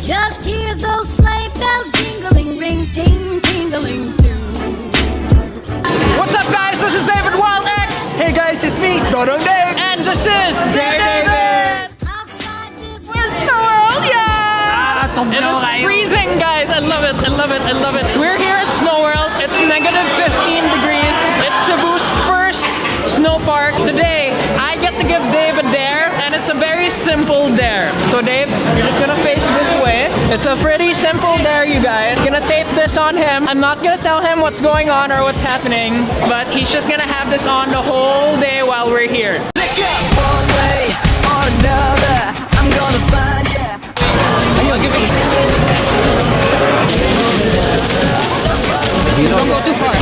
Just hear those sleigh bells jingling, ring, ting, tingling too. What's up, guys? This is David Wild X. Hey guys, it's me, Dodong Dave. And this is David. Outside this We're Snowballs, yeah! It is freezing, guys. I love it. I love it. I love it. We're here at Snow World. It's negative 15 degrees. It's Cebu's first snow park. Today, I get to give Dave a dare, and it's a very simple dare. So Dave, you're just gonna face this way. It's a pretty simple dare, you guys. Gonna tape this on him. I'm not gonna tell him what's going on or what's happening, but he's just gonna have this on the whole day while we're here. Let's go! One way or another, I'm gonna find ya. Don't go too far.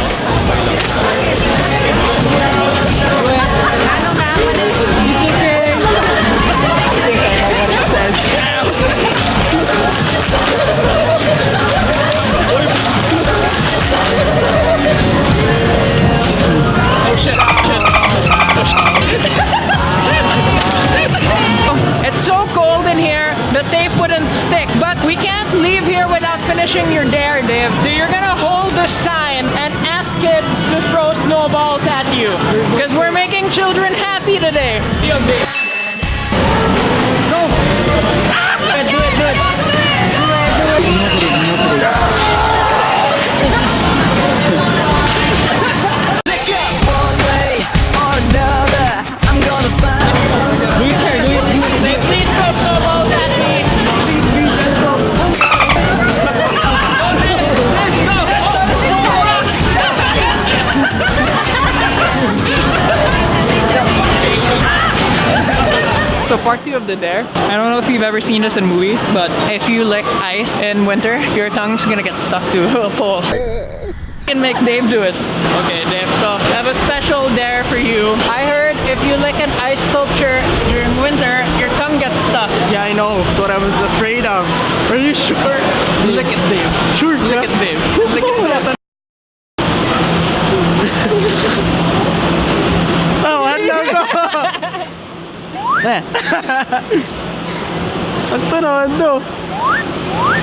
It's so cold in here, the tape wouldn't stick, but we can't leave here without finishing your dare, Dave. So you're gonna hold the sign and ask kids to throw snowballs at you, because we're making children happy today. Go! Do it, do it, do it. Let's go! One way or another, I'm gonna find ya. Please throw snowballs at me. So part 2 of the dare. I don't know if you've ever seen this in movies, but if you lick ice in winter, your tongue's gonna get stuck to a pole. Can make Dave do it. Okay, Dave, so I have a special dare for you. I heard if you lick an ice sculpture during winter, your tongue gets stuck. Yeah, I know. That's what I was afraid of. Are you sure? Lick it, Dave. Sure, Lick it, Dave. Lick it, Dave. Oh, ano ko? Sakto na, ano?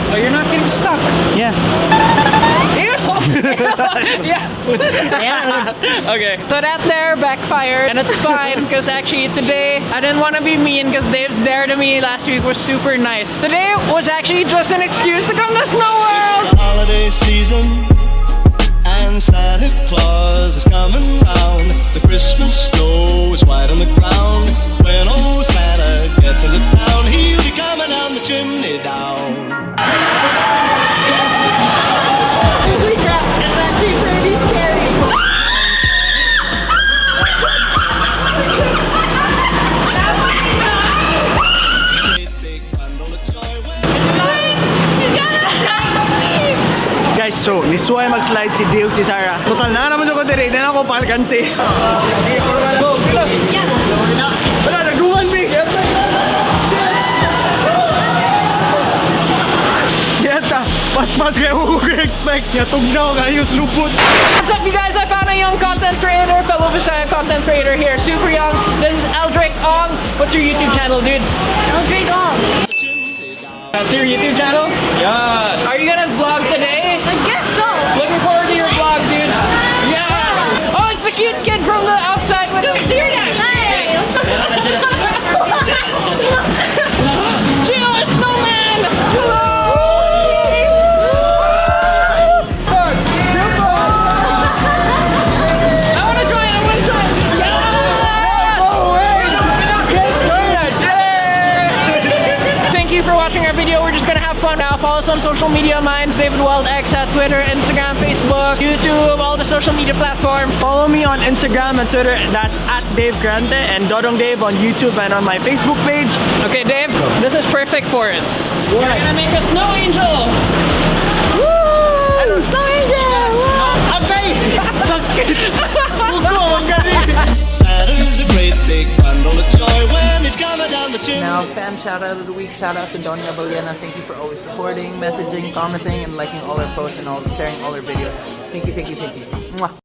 Oh, you're not getting stuck. Yeah. Yeah. Okay, so that dare backfired, and it's fine because actually today I didn't want to be mean because Dave's dare to me last week was super nice. Today was actually just an excuse to come to Snow World. It's the holiday season and Santa Claus is coming round. The Christmas snow is white on the ground. When old Santa gets into town, he'll be coming down the chimney down. Holy crap, it's actually pretty scary. Guys, so, nisuway mag-slide si Dave, si Sarah. Total na naman ako dire, na ako palkansi. Wala, nagduman, big! Yes, pas-pas kayo expect niya. Tugnaw kayo, lupot. What's up, you guys? I found a young content creator, fellow Visayan content creator here, super young. This is Eldrick Ong. What's your YouTube channel, dude? Eldrick Ong. That's your YouTube channel? Yes. Are you gonna vlog today? I guess so. Looking forward to your vlog, dude. Yeah. Oh, it's a cute kid from the outside with him. Hey. Gio, it's snowman. Hello. I wanna join. I wanna join. Yeah. Thank you for watching our video. We're just gonna have fun now. Follow us on social media. Mine's David Wild X at Twitter, Instagram, Facebook, YouTube, all the social media platforms. Follow me on Instagram and Twitter. That's at Dave Grande and Dodong Dave on YouTube and on my Facebook page. Okay, Dave, this is perfect for it. We're gonna make a snow angel. Woo! Snow angel! Okay! Sakit! Bugo, ang galing! Santa's a great big bundle of joy when he's coming down the chimney. Now, fan shout out of the week. Shout out to Donya Baliana. Thank you for always supporting, messaging, commenting, and liking all our posts and all sharing all our videos. Thank you, thank you, thank you. Mwah.